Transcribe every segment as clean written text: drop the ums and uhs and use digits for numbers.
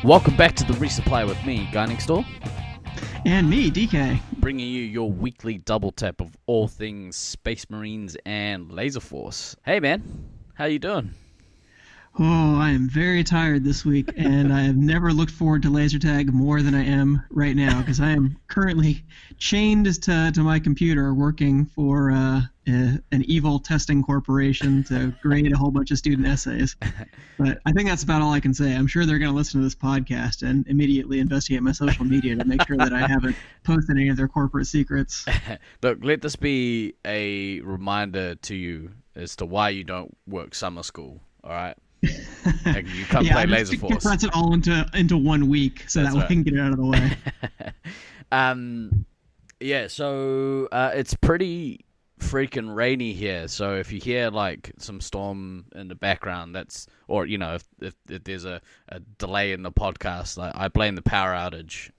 Welcome back to the Resupply with me, Guy Next Door. And me, DK. Bringing you your weekly double tap of all things Space Marines and Laser Force. Hey man, how you doing? Oh, I am very tired this week, and I have never looked forward to laser tag more than I am right now, because I am currently chained to my computer working for an evil testing corporation to grade a whole bunch of student essays. But I think that's about all I can say. I'm sure they're going to listen to this podcast and immediately investigate my social media to make sure that I haven't posted any of their corporate secrets. Look, let this be a reminder to you as to why you don't work summer school, alright? Like you can't play Laser Force. Compress it all into 1 week so That's that right. we can get it out of the way. Yeah, so it's pretty freaking rainy here. So if you hear like some storm in the background, that's, or you know, if there's a delay in the podcast, I blame the power outage,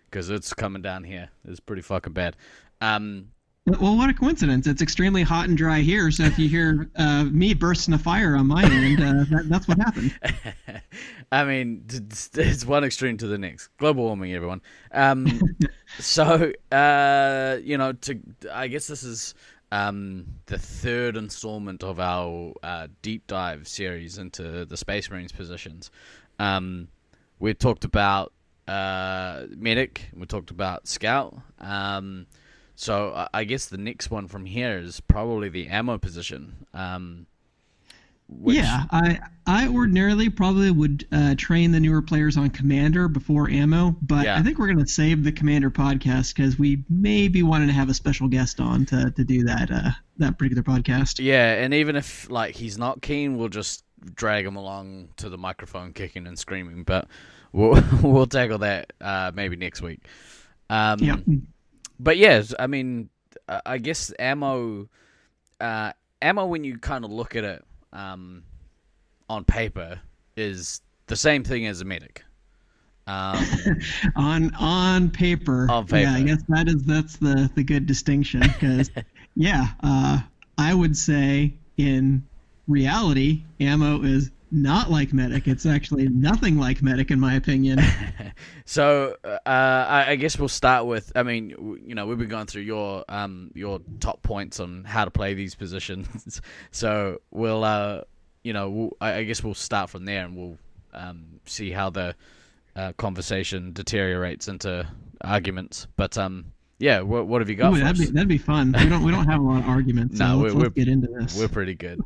because it's coming down here. It's pretty fucking bad. Well, what a coincidence. It's extremely hot and dry here, so if you hear me burst into fire on my end, that's what happened. I mean, it's one extreme to the next. Global warming, everyone. So, I guess this is the third installment of our deep dive series into the Space Marines positions. We talked about Medic, we talked about Scout, so I guess the next one from here is probably the ammo position. Yeah, I ordinarily probably would train the newer players on Commander before ammo, but yeah. I think we're going to save the Commander podcast because we may be wanting to have a special guest on to do that particular podcast. Yeah, and even if like he's not keen, we'll just drag him along to the microphone kicking and screaming, but we'll tackle that maybe next week. Yeah. But yes, I mean, I guess ammo when you kind of look at it on paper is the same thing as a medic. On paper. On paper. Yeah, I guess that's the good distinction because I would say in reality, ammo is not like medic. It's actually nothing like medic in my opinion. So I guess we'll start with, I mean, you know, we've been going through your top points on how to play these positions. So we'll I guess we'll start from there and we'll see how the conversation deteriorates into arguments. But yeah, what have you got? Ooh, that'd be fun. We don't have a lot of arguments. So No, let's get into this. We're pretty good.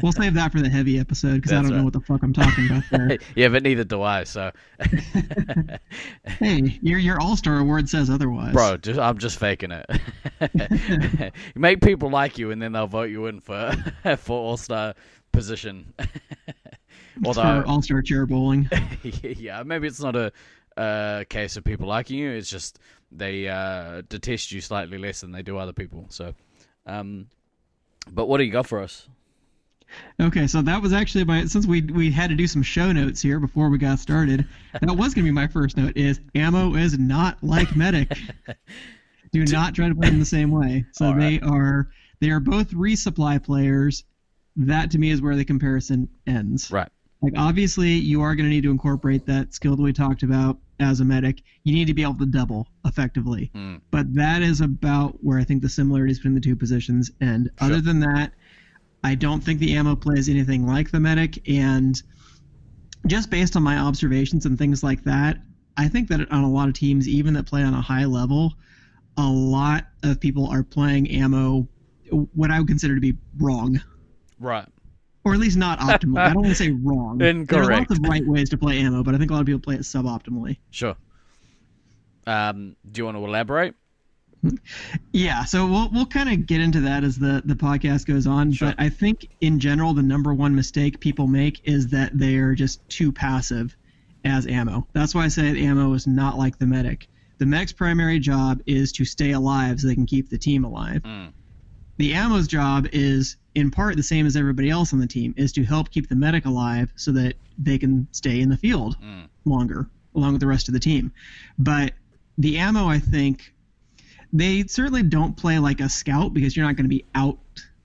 We'll save that for the heavy episode because I don't know what the fuck I'm talking about there. Yeah, but neither do I. So, hey, your All-Star award says otherwise, bro. I'm just faking it. You make people like you, and then they'll vote you in for All-Star position. Although for All-Star chair bowling. Yeah, maybe it's not a case of people liking you. It's just they detest you slightly less than they do other people. So, but what do you got for us? Okay, so that was actually since we had to do some show notes here before we got started, that was going to be my first note is ammo is not like medic. Do not try to play them the same way. So right. They are both resupply players. That to me is where the comparison ends. Right. Like obviously you are going to need to incorporate that skill that we talked about as a medic. You need to be able to double effectively. But that is about where I think the similarities between the two positions end. Sure. Other than that, I don't think the ammo plays anything like the medic, and just based on my observations and things like that, I think that on a lot of teams, even that play on a high level, a lot of people are playing ammo what I would consider to be wrong. Right. Or at least not optimal. I don't want to say wrong. Incorrect. There are lots of right ways to play ammo, but I think a lot of people play it suboptimally. Sure. Do you want to elaborate? Yeah, so we'll kind of get into that as the podcast goes on, sure. But I think in general the number one mistake people make is that they are just too passive as ammo. That's why I say ammo is not like the medic. The medic's primary job is to stay alive so they can keep the team alive. The ammo's job is in part the same as everybody else on the team, is to help keep the medic alive so that they can stay in the field longer, along with the rest of the team. But the ammo, I think, they certainly don't play like a scout because you're not going to be out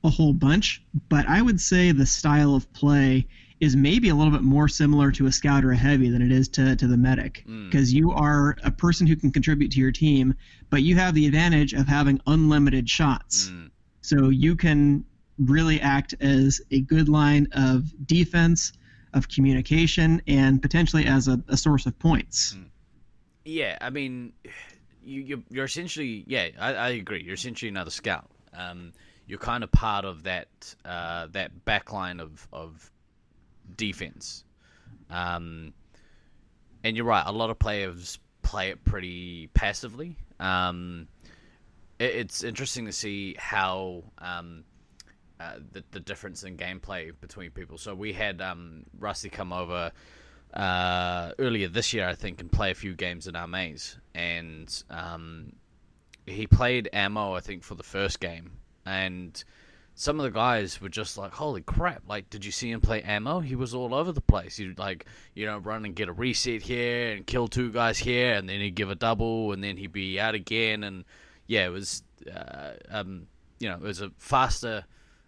a whole bunch, but I would say the style of play is maybe a little bit more similar to a scout or a heavy than it is to the medic, because you are a person who can contribute to your team, but you have the advantage of having unlimited shots. So you can really act as a good line of defense, of communication, and potentially as a source of points. Yeah, I mean, you're essentially, yeah, I agree. You're essentially another scout. You're kind of part of that back line of defense. And you're right, a lot of players play it pretty passively. It's interesting to see how the difference in gameplay between people. So we had Rusty come over earlier this year, I think, and play a few games in our maze. And he played ammo, I think, for the first game. And some of the guys were just like, holy crap, like, did you see him play ammo? He was all over the place. He'd, like, run and get a reset here and kill 2 guys here, and then he'd give a double, and then he'd be out again. And, yeah, it was, it was a faster,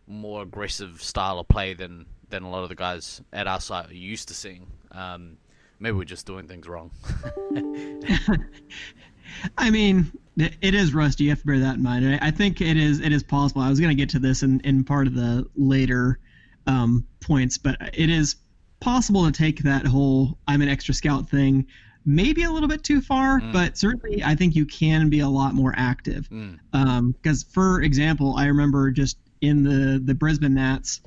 more aggressive style of play than a lot of the guys at our site are used to seeing. Maybe we're just doing things wrong. I mean, it is Rusty. You have to bear that in mind. I think it is possible. I was going to get to this in part of the later points, but it is possible to take that whole I'm an extra scout thing maybe a little bit too far, but certainly I think you can be a lot more active. Because, for example, I remember just in the Brisbane Nats,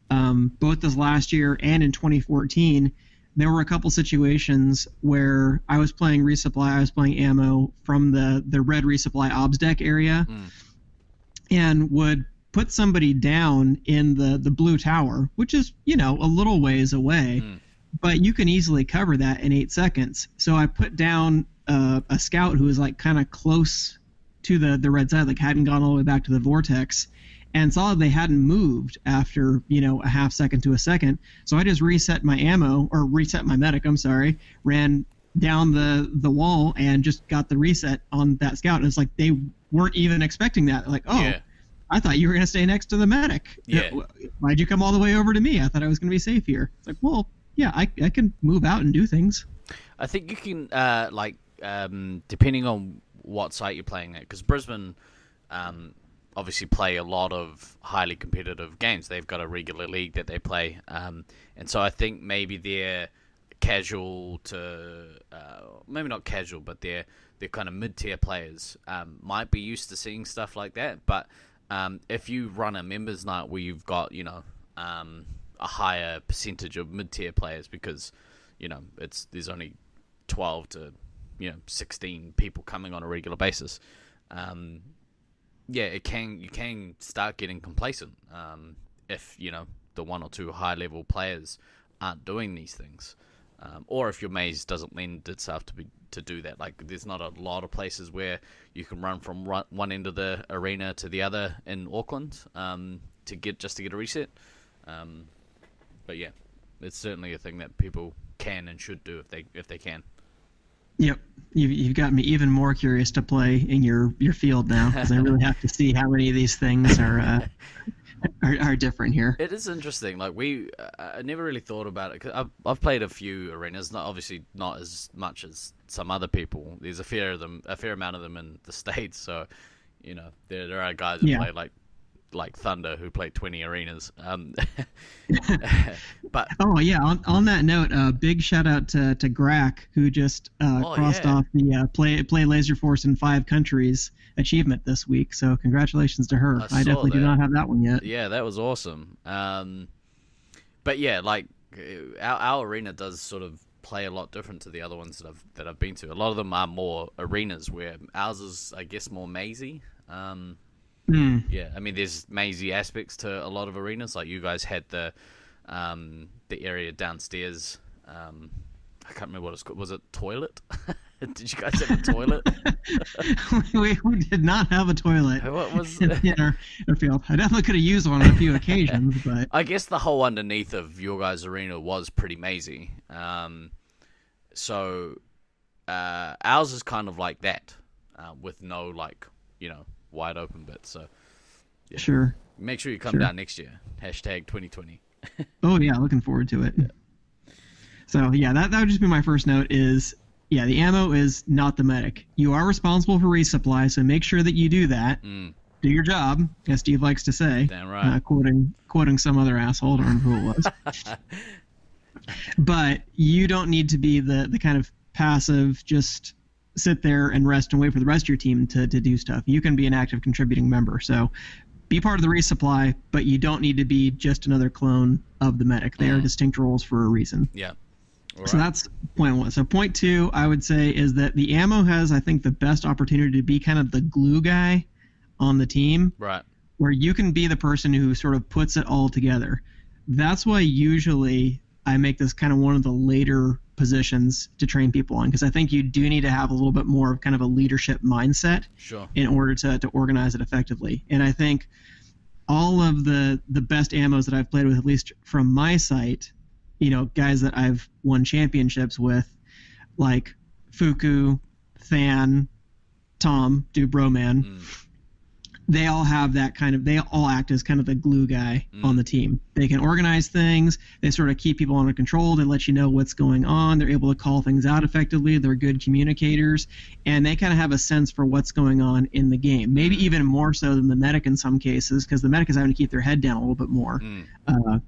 both this last year and in 2014, there were a couple situations where I was playing resupply, I was playing ammo from the red resupply obs deck area, and would put somebody down in the blue tower, which is, a little ways away, but you can easily cover that in 8 seconds. So I put down a scout who was like kind of close to the red side, like hadn't gone all the way back to the vortex, and saw they hadn't moved after, a half second to a second. So I just reset my medic, ran down the wall and just got the reset on that scout. And it's like they weren't even expecting that. Like, I thought you were going to stay next to the medic. Yeah. Why'd you come all the way over to me? I thought I was going to be safe here. It's like, well, yeah, I can move out and do things. I think you can, depending on what site you're playing at, because Brisbane obviously play a lot of highly competitive games. They've got a regular league that they play. And so I think maybe they're casual to, maybe not casual, but they're kind of mid-tier players might be used to seeing stuff like that. But if you run a members night where you've got, a higher percentage of mid-tier players because, there's only 12 to, 16 people coming on a regular basis, you can start getting complacent if, the 1 or 2 high-level players aren't doing these things. Or if your maze doesn't lend itself to do that. Like, there's not a lot of places where you can run from one end of the arena to the other in Auckland to get a reset. But yeah, it's certainly a thing that people can and should do if they can. Yep, you've got me even more curious to play in your field now, because I really have to see how many of these things are different here. It is interesting. Like I never really thought about it. 'Cause I've played a few arenas, not as much as some other people. There's a fair amount of them in the States. So, there are guys who play like Thunder who play 20 arenas. But on that note, big shout out to Grack, who just crossed off the play Laser Force in 5 countries achievement this week. So congratulations to her. I definitely do not have that one yet. Yeah, that was awesome. But yeah, like our arena does sort of play a lot different to the other ones that I've been to. A lot of them are more arenas, where ours is, I guess, more mazy. Yeah, I mean, there's mazy aspects to a lot of arenas. Like you guys had the area downstairs. I can't remember what it's called. Was it toilet? Did you guys have a toilet? we did not have a toilet. What was in our field? I definitely could have used one on a few occasions, but I guess the whole underneath of your guys' arena was pretty mazy. So ours is kind of like that, with no wide open bits. So yeah. Sure. Make sure you come down next year. #2020. Oh yeah, looking forward to it. Yeah. So yeah, that would just be my first note is yeah, the ammo is not the medic. You are responsible for resupply, so make sure that you do that. Mm, Do your job, as Steve likes to say. damn right. Quoting some other asshole, I don't remember who it was. But you don't need to be the kind of passive, just sit there and rest and wait for the rest of your team to do stuff. You can be an active contributing member. So be part of the resupply, but you don't need to be just another clone of the medic. They are distinct roles for a reason. Yeah. All So right. that's point one. So point two, I would say, is that the ammo has, I think, the best opportunity to be kind of the glue guy on the team, Right. where you can be the person who sort of puts it all together. That's why usually I make this kind of one of the later positions to train people on, because I think you do need to have a little bit more of kind of a leadership mindset Sure. in order to organize it effectively. And I think all of the best ammos that I've played with, at least from my site, guys that I've won championships with, like Fuku, Than, Tom, Dubroman, they all have that kind of, they all act as kind of the glue guy on the team. They can organize things. They sort of keep people under control. They let you know what's going on. They're able to call things out effectively. They're good communicators, and they kind of have a sense for what's going on in the game. Maybe even more so than the medic in some cases, because the medic is having to keep their head down a little bit more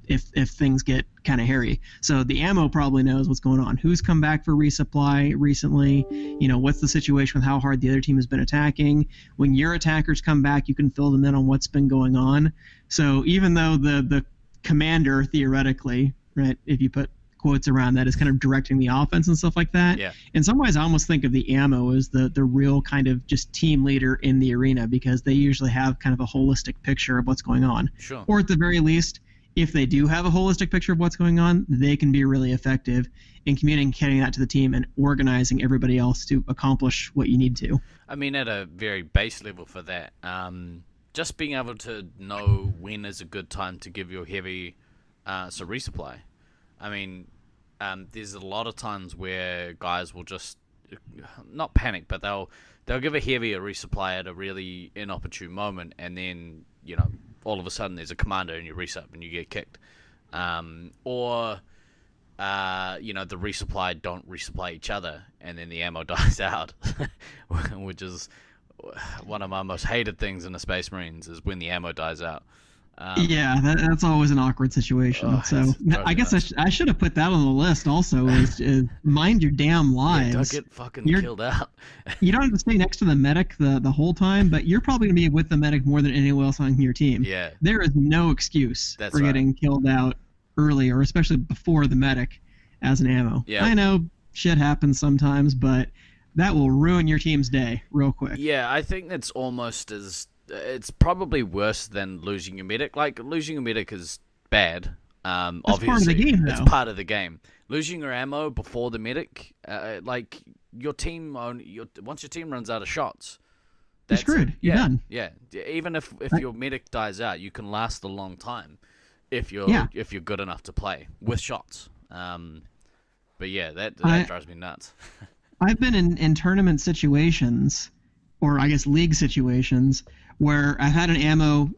if things get kind of hairy. So the ammo probably knows what's going on. Who's come back for resupply recently? What's the situation with how hard the other team has been attacking? When your attackers come back, you can fill them in on what's been going on. So even though the commander, theoretically, right, if you put quotes around that, is kind of directing the offense and stuff like that, Yeah. in some ways I almost think of the ammo as the real kind of just team leader in the arena, because they usually have kind of a holistic picture of what's going on. Sure. Or at the very least, if they do have a holistic picture of what's going on, they can be really effective in communicating that to the team and organizing everybody else to accomplish what you need to. I mean, at a very base level for that, just being able to know when is a good time to give your heavy resupply. I mean, there's a lot of times where guys will just not panic, but they'll give a heavy a resupply at a really inopportune moment, and then all of a sudden there's a commander in your resup and you get kicked, or the resupply don't resupply each other, and then the ammo dies out, which is one of my most hated things in the Space Marines, is when the ammo dies out. Yeah, that's always an awkward situation. So I guess I should have put that on the list also, is mind your damn lives. Yeah, don't get fucking killed out. You don't have to stay next to the medic the whole time, but you're probably going to be with the medic more than anyone else on your team. Yeah. There is no excuse for getting killed out early, or especially before the medic as an ammo. Yeah. I know shit happens sometimes, but that will ruin your team's day real quick. Yeah, I think that's almost as... It's probably worse than losing your medic. Like, losing your medic is bad. Obviously, part of the game, though. It's part of the game. Losing your ammo before the medic, like your team once your team runs out of shots, you're screwed. You're done. Yeah, even if your medic dies out, you can last a long time if you're good enough to play with shots. But yeah, that drives me nuts. I've been in tournament situations, or I guess league situations, where I've had an ammo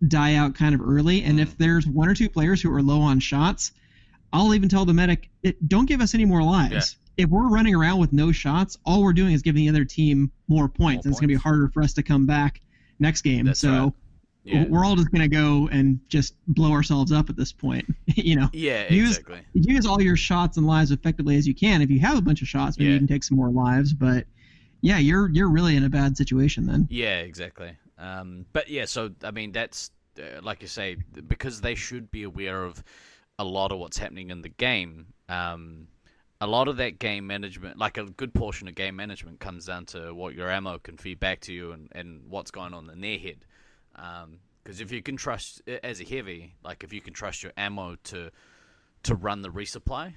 die out kind of early, and if there's one or two players who are low on shots, I'll even tell the medic, don't give us any more lives. Yeah. If we're running around with no shots, all we're doing is giving the other team more points, and it's going to be harder for us to come back next game. That's right. Yeah. We're all just going to go and just blow ourselves up at this point. Yeah, exactly. Use all your shots and lives effectively as you can. If you have a bunch of shots, maybe you can take some more lives, but yeah, you're really in a bad situation then. Yeah, exactly. But yeah, so I mean, that's like you say, because they should be aware of a lot of what's happening in the game. A lot of that game management, like a good portion of game management, comes down to what your ammo can feed back to you and what's going on in their head. Because if you can trust, as a heavy, like if you can trust your ammo to run the resupply,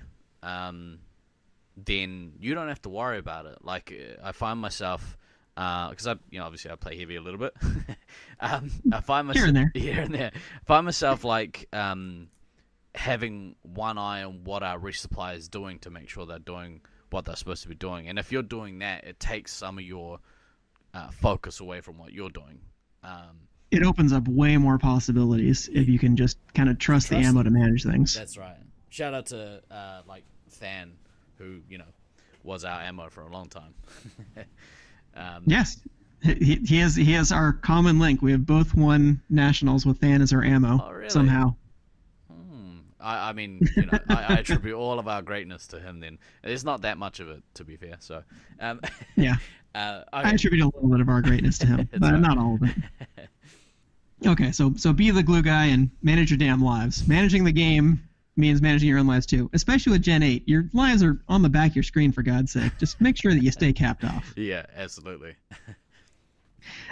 then you don't have to worry about it. Like I find myself, because obviously I play heavy a little bit. I find myself here and there. Find myself like having one eye on what our resupply is doing to make sure they're doing what they're supposed to be doing. And if you're doing that, it takes some of your focus away from what you're doing. it opens up way more possibilities if you can just kind of trust the ammo to manage things. That's right. Shout out to like Than, who was our ammo for a long time. Yes, he is our common link. We have both won nationals with Than as our ammo. Oh, really? Somehow. I mean, I attribute all of our greatness to him. Then there's not that much of it, to be fair. So, yeah, okay. I attribute a little bit of our greatness to him, but not all of it. Okay, so be the glue guy and manage your damn lives. Managing the game means managing your own lives too, especially with Gen 8. Your lives are on the back of your screen, for God's sake. Just make sure that you stay capped off. Yeah, absolutely.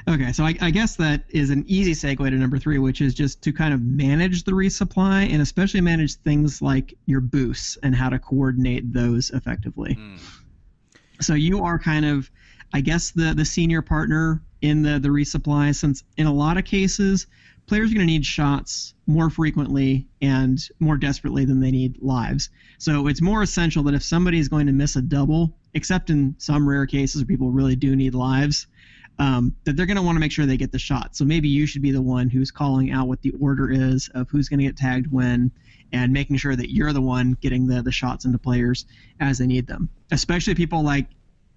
Okay, so I guess that is an easy segue to number 3, which is just to kind of manage the resupply and especially manage things like your boosts and how to coordinate those effectively. So you are kind of, I guess, the senior partner in the resupply, since in a lot of cases, players are going to need shots more frequently and more desperately than they need lives. So it's more essential that if somebody is going to miss a double, except in some rare cases where people really do need lives, that they're going to want to make sure they get the shot. So maybe you should be the one who's calling out what the order is of who's going to get tagged when, and making sure that you're the one getting the shots into players as they need them. Especially people like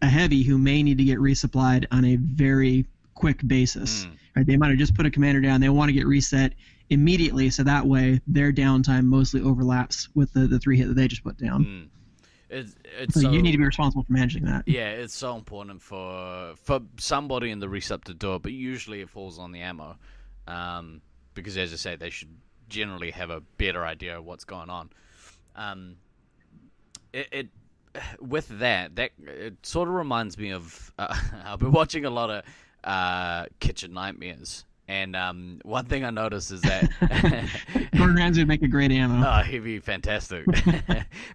a heavy who may need to get resupplied on a very quick basis. Right? They might have just put a commander down. They want to get reset immediately, so that way their downtime mostly overlaps with the 3 hit that they just put down. So you need to be responsible for managing that. Yeah, it's so important for somebody in the resup to do it, but usually it falls on the ammo, because as I say, they should generally have a better idea of what's going on. With that it sort of reminds me of I've been watching a lot of Kitchen Nightmares. And one thing I noticed is that Gordon Ramsay would make a great ammo. Oh, he'd be fantastic.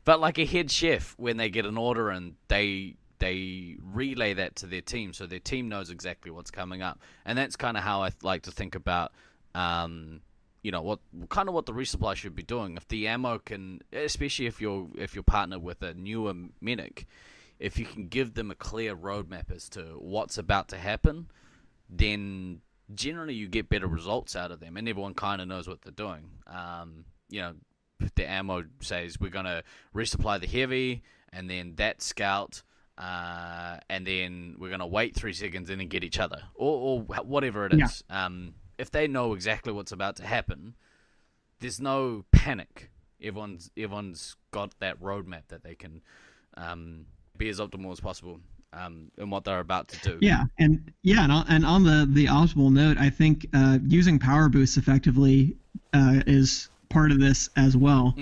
But like a head chef, when they get an order and they relay that to their team, so their team knows exactly what's coming up. And that's kind of how I like to think about, what the resupply should be doing. If the ammo can, especially if you're partnered with a newer medic, if you can give them a clear roadmap as to what's about to happen, then generally you get better results out of them, and everyone kind of knows what they're doing. The ammo says we're going to resupply the heavy, and then that scout, and then we're going to wait 3 seconds and then get each other, or whatever it is. Yeah. If they know exactly what's about to happen, there's no panic. Everyone's got that roadmap that they can be as optimal as possible. And what they're about to do. And on the optimal note, I think using power boosts effectively is part of this as well.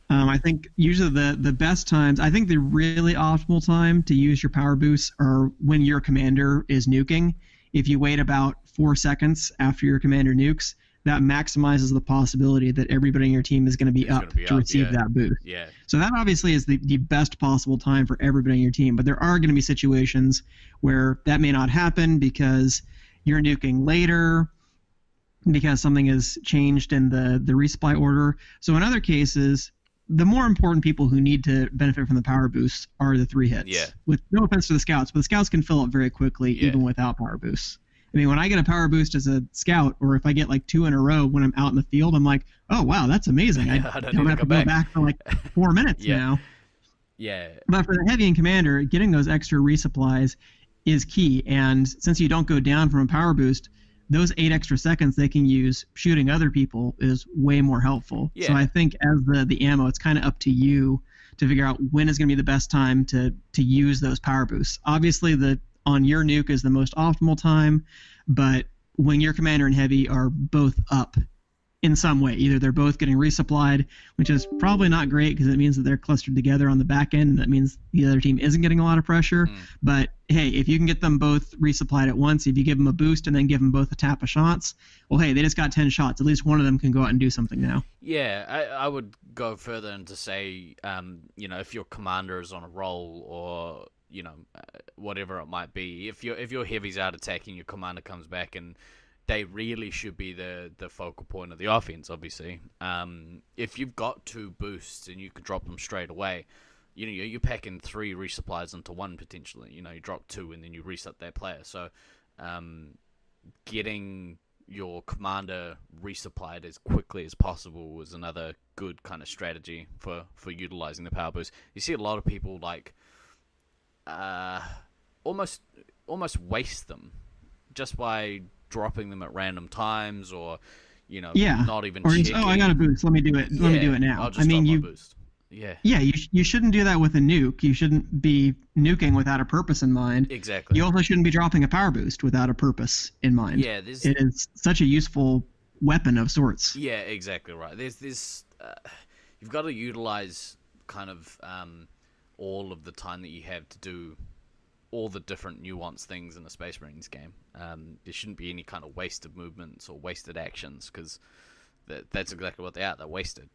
I think usually the best times, I think the really optimal time to use your power boosts are when your commander is nuking. If you wait about 4 seconds after your commander nukes, that maximizes the possibility that everybody in your team is going to be up to receive that boost. Yeah. So that obviously is the best possible time for everybody in your team. But there are going to be situations where that may not happen because you're nuking later, because something has changed in the resupply order. So in other cases, the more important people who need to benefit from the power boosts are the 3 hits. Yeah. With no offense to the scouts, but the scouts can fill up very quickly even without power boosts. I mean, when I get a power boost as a scout, or if I get like 2 in a row when I'm out in the field, I'm like, oh, wow, that's amazing. I don't have to go back for like 4 minutes now. Yeah. But for the heavy and commander, getting those extra resupplies is key. And since you don't go down from a power boost, those 8 extra seconds they can use shooting other people is way more helpful. Yeah. So I think as the ammo, it's kind of up to you to figure out when is going to be the best time to use those power boosts. Obviously, on your nuke is the most optimal time, but when your commander and heavy are both up in some way, either they're both getting resupplied, which is probably not great because it means that they're clustered together on the back end, and that means the other team isn't getting a lot of pressure. But hey, if you can get them both resupplied at once, if you give them a boost and then give them both a tap of shots, well, hey, they just got 10 shots. At least one of them can go out and do something now. Yeah, I would go further and to say, if your commander is on a roll, or whatever it might be, if your heavy's out attacking, your commander comes back, and they really should be the focal point of the offense, obviously. If you've got 2 boosts and you can drop them straight away, you're packing 3 resupplies into 1 potentially. You drop 2 and then you reset that player. So getting your commander resupplied as quickly as possible was another good kind of strategy for utilizing the power boost. You see a lot of people like almost waste them just by dropping them at random times, or not even or checking. I got a boost, let me do it. Let me do it now. I'll just drop my boost. Yeah, you shouldn't do that with a nuke. You shouldn't be nuking without a purpose in mind. Exactly. You also shouldn't be dropping a power boost without a purpose in mind. Yeah, it is such a useful weapon of sorts. Yeah, exactly right. There's you've got to utilize kind of all of the time that you have to do all the different nuanced things in a Space Marines game. There shouldn't be any kind of wasted movements or wasted actions, because that's exactly what they are. They're wasted.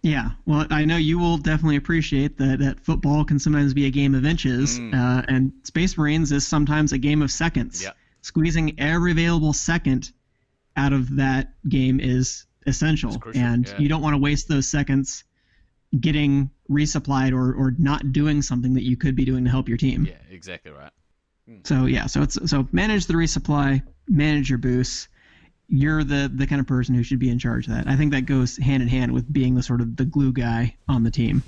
Yeah, well, I know you will definitely appreciate that football can sometimes be a game of inches, and Space Marines is sometimes a game of seconds. Yeah. Squeezing every available second out of that game is essential, and you don't want to waste those seconds getting resupplied or not doing something that you could be doing to help your team. Yeah, exactly right. So manage the resupply, manage your boosts. You're the kind of person who should be in charge of that. I think that goes hand in hand with being the sort of the glue guy on the team.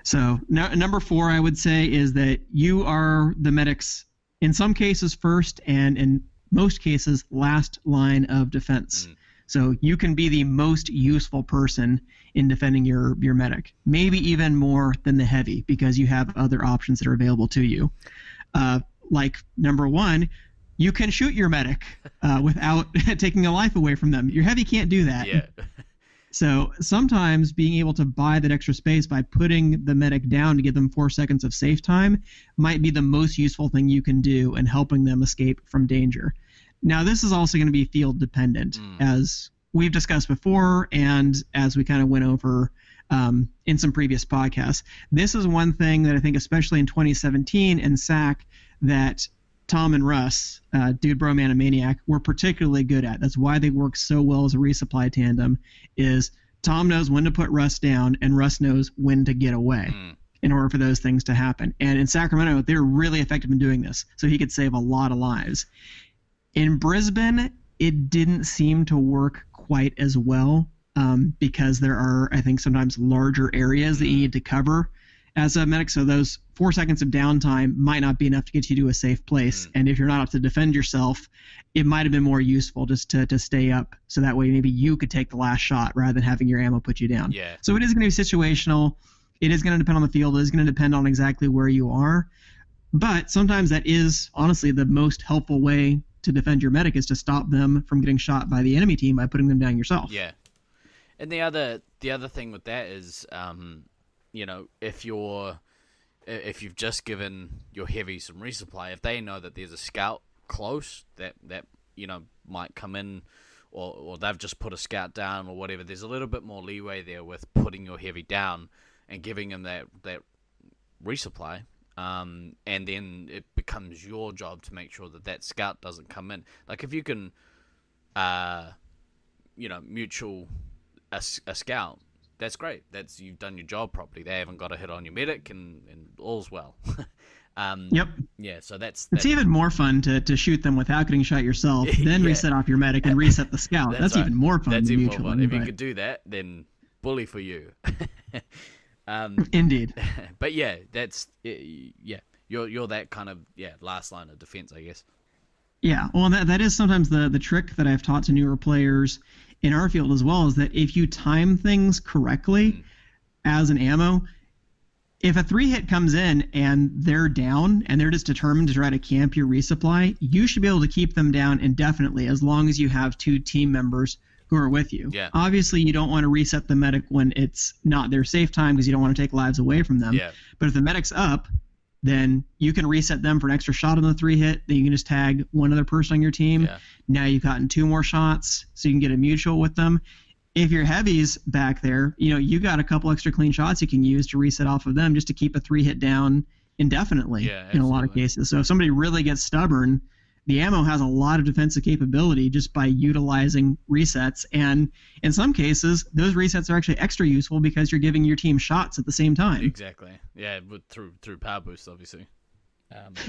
So number 4, I would say, is that you are the medic's, in some cases, first, and in most cases, last line of defense. So you can be the most useful person in defending your medic, maybe even more than the heavy, because you have other options that are available to you. Like number 1, you can shoot your medic without taking a life away from them. Your heavy can't do that. Yeah. So sometimes being able to buy that extra space by putting the medic down to give them 4 seconds of safe time might be the most useful thing you can do in helping them escape from danger. Now, this is also going to be field dependent, as we've discussed before, and as we kind of went over in some previous podcasts. This is one thing that I think, especially in 2017 in SAC, that Tom and Russ, Dude, Bro, Man, and Maniac, were particularly good at. That's why they work so well as a resupply tandem, is Tom knows when to put Russ down, and Russ knows when to get away in order for those things to happen. And in Sacramento, they're really effective in doing this, so he could save a lot of lives. In Brisbane, it didn't seem to work quite as well, because there are, I think, sometimes larger areas that you need to cover as a medic, so those 4 seconds of downtime might not be enough to get you to a safe place. And if you're not up to defend yourself, it might have been more useful just to stay up, so that way maybe you could take the last shot rather than having your ammo put you down. Yeah. So it is going to be situational. It is going to depend on the field. It is going to depend on exactly where you are. But sometimes that is honestly the most helpful way to defend your medic, is to stop them from getting shot by the enemy team by putting them down yourself. Yeah. And the other thing with that is, if you've just given your heavy some resupply, if they know that there's a scout close that might come in, or they've just put a scout down or whatever, there's a little bit more leeway there with putting your heavy down and giving them that resupply. And then it becomes your job to make sure that scout doesn't come in. Like if you can, mutual a scout, that's great. You've done your job properly. They haven't got a hit on your medic, and all's well. Yep. Yeah. So that's it's even more fun to shoot them without getting shot yourself, then reset off your medic and reset the scout. That's right. Even more fun. That's than even mutual. more fun. If you could do that, then bully for you. Indeed. But yeah, you're that kind of last line of defense, I guess. Yeah, well, that is sometimes the trick that I've taught to newer players in our field as well, is that if you time things correctly as an ammo, if a 3-hit comes in and they're down and they're just determined to try to camp your resupply, you should be able to keep them down indefinitely as long as you have 2 team members who are with you. Yeah. Obviously, you don't want to reset the medic when it's not their safe time, because you don't want to take lives away from them. Yeah. But if the medic's up, then you can reset them for an extra shot on the 3-hit. Then you can just tag one other person on your team. Yeah. Now you've gotten 2 more shots, so you can get a mutual with them. If your heavy's back there, you got a couple extra clean shots you can use to reset off of them just to keep a 3-hit down indefinitely in a lot of cases. So if somebody really gets stubborn, the ammo has a lot of defensive capability just by utilizing resets. And in some cases, those resets are actually extra useful because you're giving your team shots at the same time. Exactly. Yeah, through power boost, obviously.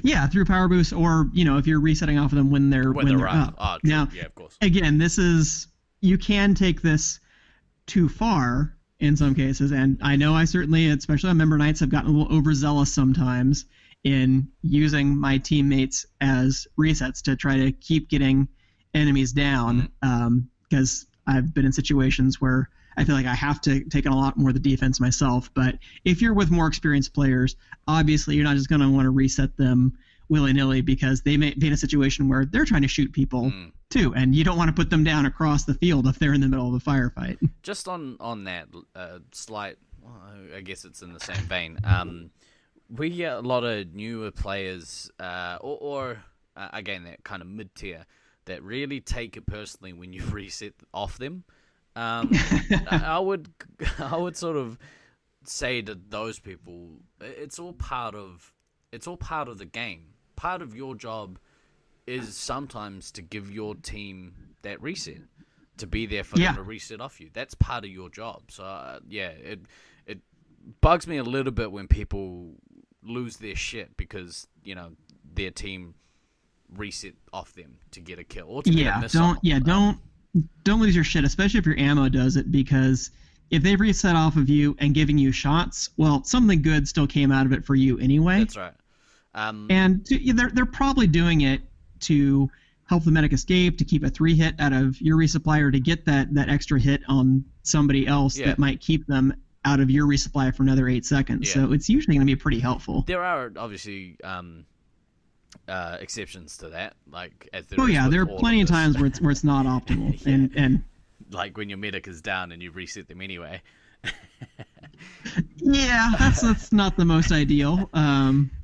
Yeah, through power boost, or if you're resetting off of them when they're up. Oh, true. Now, yeah, of course. Again, you can take this too far in some cases, and I know I certainly, especially on member nights, have gotten a little overzealous sometimes in using my teammates as resets to try to keep getting enemies down, because I've been in situations where I feel like I have to take on a lot more of the defense myself. But if you're with more experienced players, obviously you're not just going to want to reset them willy-nilly, because they may be in a situation where they're trying to shoot people too, and you don't want to put them down across the field if they're in the middle of a firefight. Just on that slight, I guess it's in the same vein. We get a lot of newer players, or again, that kind of mid-tier, that really take it personally when you reset off them. I would sort of say to those people, it's all part of the game. Part of your job is sometimes to give your team that reset, to be there for them to reset off you. That's part of your job. So it bugs me a little bit when people lose their shit because their team reset off them to get a kill or to get a missile. Don't lose your shit, especially if your ammo does it, because if they reset off of you and giving you shots, well, something good still came out of it for you anyway. That's right. And they're probably doing it to help the medic escape, to keep a 3-hit out of your resupply, or to get that extra hit on somebody else that might keep them out of your resupply for another 8 seconds. So it's usually going to be pretty helpful. There are obviously exceptions to that, like there are plenty of times where it's not optimal. and like when your medic is down and you reset them anyway. That's not the most ideal.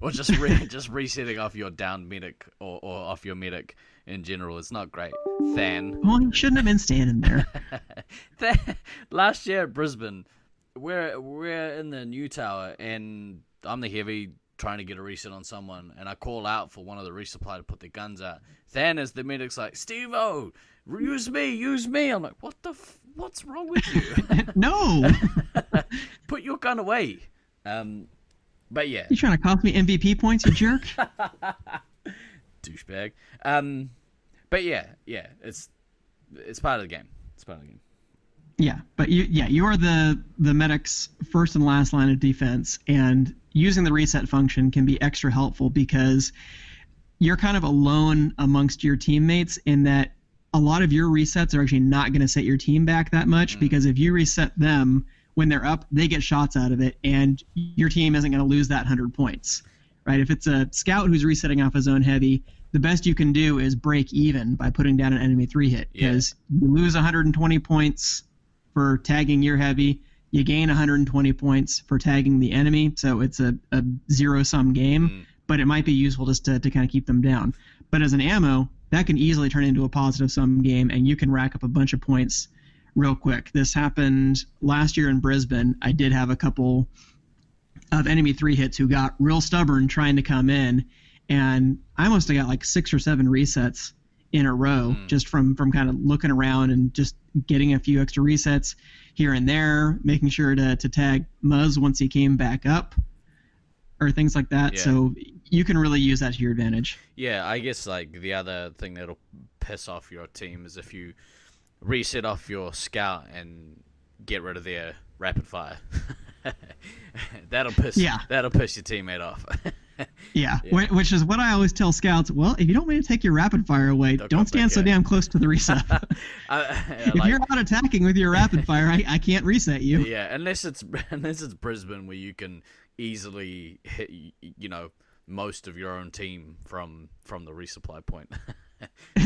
Or just resetting off your down medic or off your medic in general is not great. Well, you shouldn't have been standing there. Last year at Brisbane, we're in the new tower and I'm the heavy trying to get a reset on someone, and I call out for one of the resupply to put their guns out. Then as the medic's like, Steve-O, use me. I'm like, what's wrong with you? No. Put your gun away. But yeah. You trying to cost me MVP points, you jerk? Douchebag. But yeah, it's part of the game. It's part of the game. Yeah, but you are the medic's first and last line of defense, and using the reset function can be extra helpful because you're kind of alone amongst your teammates in that a lot of your resets are actually not going to set your team back that much, because if you reset them when they're up, they get shots out of it, and your team isn't going to lose that 100 points, right? If it's a scout who's resetting off his own heavy, the best you can do is break even by putting down an enemy 3-hit, because you lose 120 points for tagging your heavy, you gain 120 points for tagging the enemy, so it's a zero-sum game, but it might be useful just to kind of keep them down. But as an ammo, that can easily turn into a positive-sum game, and you can rack up a bunch of points real quick. This happened last year in Brisbane. I did have a couple of enemy 3-hits who got real stubborn trying to come in, and I must have got like 6 or 7 resets in a row just from kind of looking around and just getting a few extra resets here and there, making sure to tag Muzz once he came back up or things like that. So you can really use that to your advantage. Yeah, I guess like the other thing that'll piss off your team is if you reset off your scout and get rid of their rapid fire. that'll piss your teammate off. Which is what I always tell scouts. Well, if you don't want to take your rapid fire away, don't stand so damn close to the reset. If you're not attacking with your rapid fire, I can't reset you. Yeah, unless it's Brisbane, where you can easily hit most of your own team from the resupply point.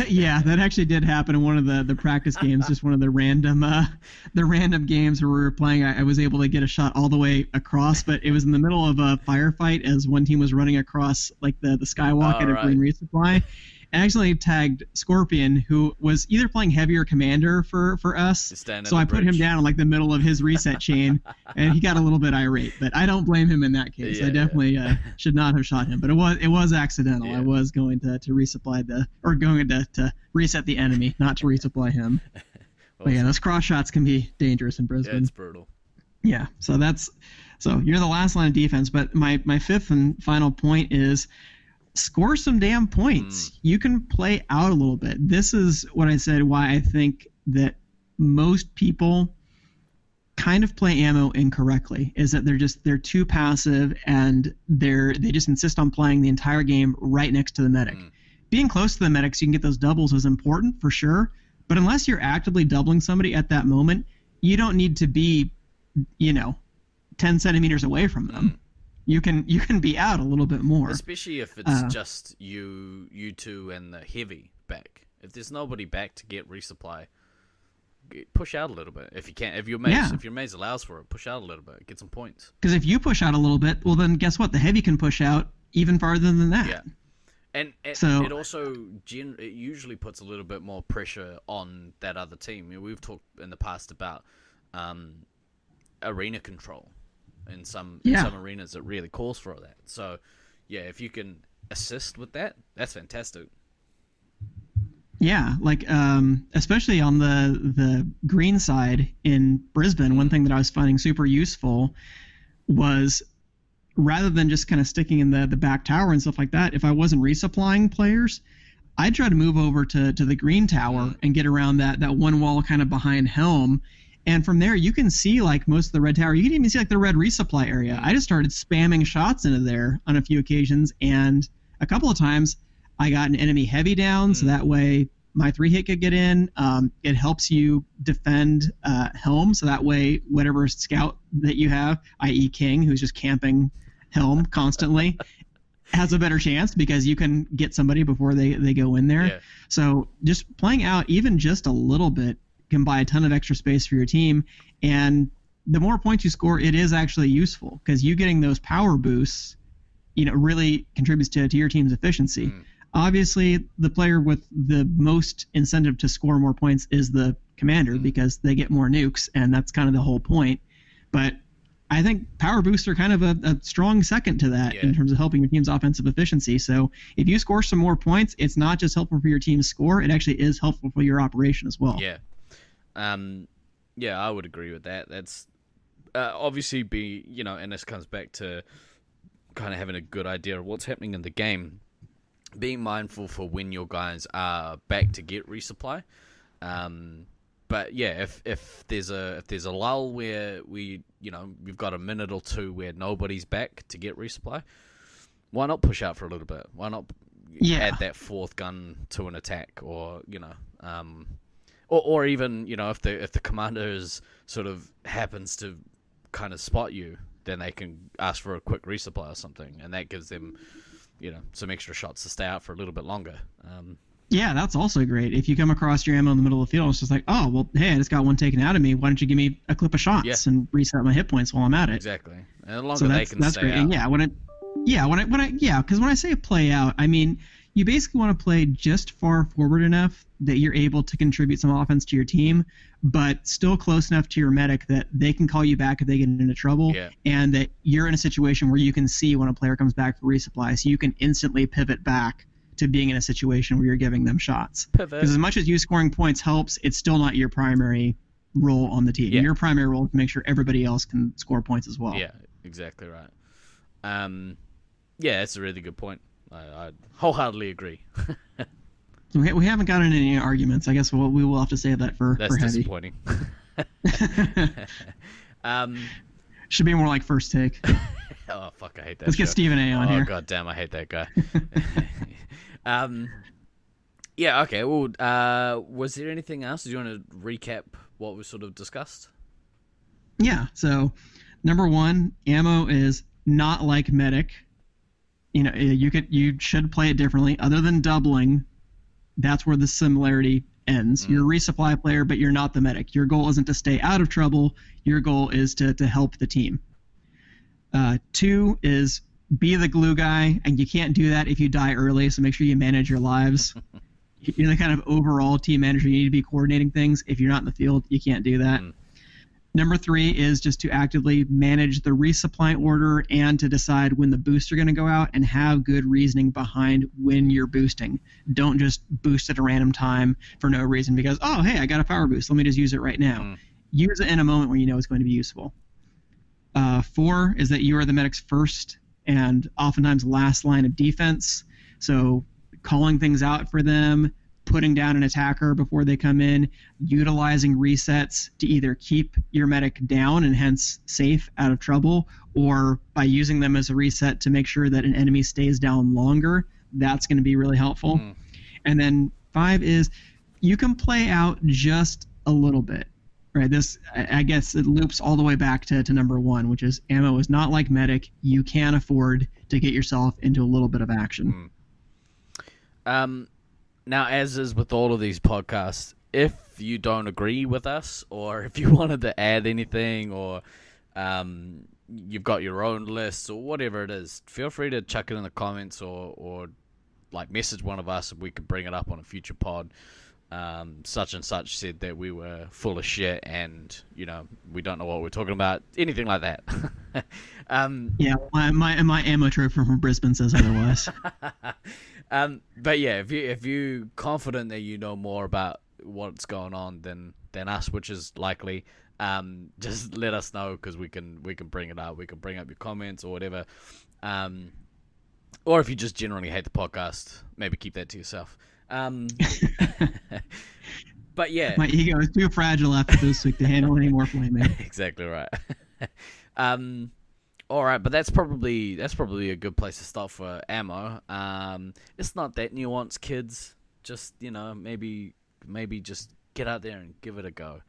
Yeah, that actually did happen in one of the practice games. Just one of the random games where we were playing. I was able to get a shot all the way across, but it was in the middle of a firefight as one team was running across like the skywalk at a green resupply. And accidentally tagged Scorpion, who was either playing heavy or commander for us. So I put him down in like the middle of his reset chain, and he got a little bit irate. But I don't blame him in that case. I definitely should not have shot him. But it was accidental. I was going to resupply going to reset the enemy, not to resupply him. But yeah, those cross shots can be dangerous in Brisbane. Yeah, it's brutal. Yeah, so you're the last line of defense. But my fifth and final point is, score some damn points. You can play out a little bit. This is what I said, why I think that most people kind of play ammo incorrectly, is that they're too passive, and they just insist on playing the entire game right next to the medic. Being close to the medic so you can get those doubles is important for sure, but unless you're actively doubling somebody at that moment, you don't need to be 10 centimeters away from them. You can be out a little bit more, especially if it's just you two and the heavy back. If there's nobody back to get resupply, push out a little bit if you can. If your maze allows for it, push out a little bit, get some points. Because if you push out a little bit, well then guess what? The heavy can push out even farther than that. Yeah, and it also it usually puts a little bit more pressure on that other team. We've talked in the past about arena control. In some arenas, it really calls for that. So, yeah, if you can assist with that, that's fantastic. Yeah, like especially on the green side in Brisbane, one thing that I was finding super useful was, rather than just kind of sticking in the back tower and stuff like that, if I wasn't resupplying players, I'd try to move over to the green tower and get around that one wall kind of behind Helm. And from there, you can see like most of the red tower. You can even see like the red resupply area. I just started spamming shots into there on a few occasions, and a couple of times I got an enemy heavy down, so that way my 3-hit could get in. It helps you defend Helm, so that way whatever scout that you have, i.e. King, who's just camping Helm constantly, has a better chance because you can get somebody before they go in there. Yeah. So just playing out even just a little bit can buy a ton of extra space for your team, and the more points you score, it is actually useful because you getting those power boosts, really contributes to your team's efficiency. Obviously, the player with the most incentive to score more points is the commander because they get more nukes, and that's kind of the whole point. But I think power boosts are kind of a strong second to that in terms of helping your team's offensive efficiency. So if you score some more points, it's not just helpful for your team's score, it actually is helpful for your operation as well. Yeah. I would agree with that. That's obviously and this comes back to kind of having a good idea of what's happening in the game, being mindful for when your guys are back to get resupply. But yeah, if there's a lull where we've got a minute or two where nobody's back to get resupply, why not push out for a little bit? Why not add that fourth gun to an attack, or or even if the commander sort of happens to kind of spot you, then they can ask for a quick resupply or something, and that gives them some extra shots to stay out for a little bit longer. Yeah, that's also great. If you come across your ammo in the middle of the field, it's just like, oh well, hey, I just got one taken out of me. Why don't you give me a clip of shots and reset my hit points while I'm at it? Exactly, and the longer they can stay great. out. And because when I say play out, I mean you basically want to play just far forward enough that you're able to contribute some offense to your team, but still close enough to your medic that they can call you back if they get into trouble, and that you're in a situation where you can see when a player comes back for resupply, so you can instantly pivot back to being in a situation where you're giving them shots. Because as much as you scoring points helps, it's still not your primary role on the team. Yeah. Your primary role is to make sure everybody else can score points as well. Yeah, exactly right. That's a really good point. I wholeheartedly agree. We haven't gotten any arguments. I guess we will have to save that for That's heavy. Disappointing. Should be more like First Take. Oh fuck, I hate that. Let's get Stephen A on here. Oh god damn, I hate that guy. Okay. Well, was there anything else? Do you want to recap what we sort of discussed? Yeah. So, number one, ammo is not like medic. You should play it differently. Other than doubling, that's where the similarity ends. You're a resupply player, but you're not the medic. Your goal isn't to stay out of trouble. Your goal is to help the team. 2 is be the glue guy, and you can't do that if you die early, so make sure you manage your lives. You're the kind of overall team manager. You need to be coordinating things. If you're not in the field, you can't do that. Number 3 is just to actively manage the resupply order and to decide when the boosts are going to go out and have good reasoning behind when you're boosting. Don't just boost at a random time for no reason because, oh, hey, I got a power boost. Let me just use it right now. Use it in a moment where you know it's going to be useful. 4 is that you are the medic's first and oftentimes last line of defense. So calling things out for them, putting down an attacker before they come in, utilizing resets to either keep your medic down and hence safe out of trouble, or by using them as a reset to make sure that an enemy stays down longer. That's going to be really helpful. And then 5 is you can play out just a little bit. Right, this, I guess it loops all the way back to number 1, which is ammo is not like medic. You can afford to get yourself into a little bit of action. Now, as is with all of these podcasts, if you don't agree with us, or if you wanted to add anything, or you've got your own lists, or whatever it is, feel free to chuck it in the comments, or like message one of us and we could bring it up on a future pod. Such and such said that we were full of shit and, we don't know what we're talking about. Anything like that. Yeah, my ammo trip from Brisbane says otherwise. But yeah, if you confident that you know more about what's going on than us, which is likely, just let us know, because we can bring it up. We can bring up your comments or whatever. Or if you just generally hate the podcast, maybe keep that to yourself. But yeah, my ego is too fragile after this week to handle any more flaming. Exactly right. All right, but that's probably a good place to start for ammo. It's not that nuanced, kids. Just maybe just get out there and give it a go.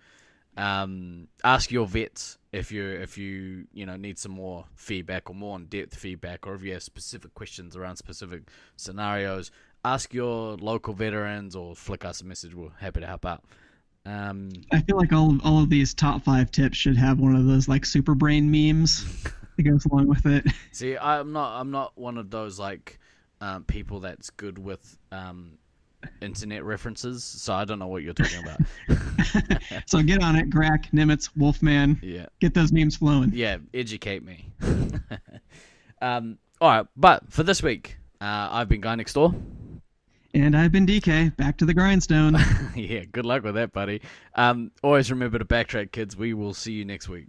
Ask your vets if you need some more feedback or more in-depth feedback, or if you have specific questions around specific scenarios. Ask your local veterans or flick us a message. We're happy to help out. I feel like all of these top 5 tips should have one of those like super brain memes that goes along with it. See, I'm not one of those like people that's good with internet references, so I don't know what you're talking about. So get on it, Grack, Nimitz, Wolfman. Yeah. Get those memes flowing. Yeah, educate me. All right, but for this week, I've been Guy Next Door. And I've been DK, back to the grindstone. Yeah, good luck with that, buddy. Always remember to backtrack, kids. We will see you next week.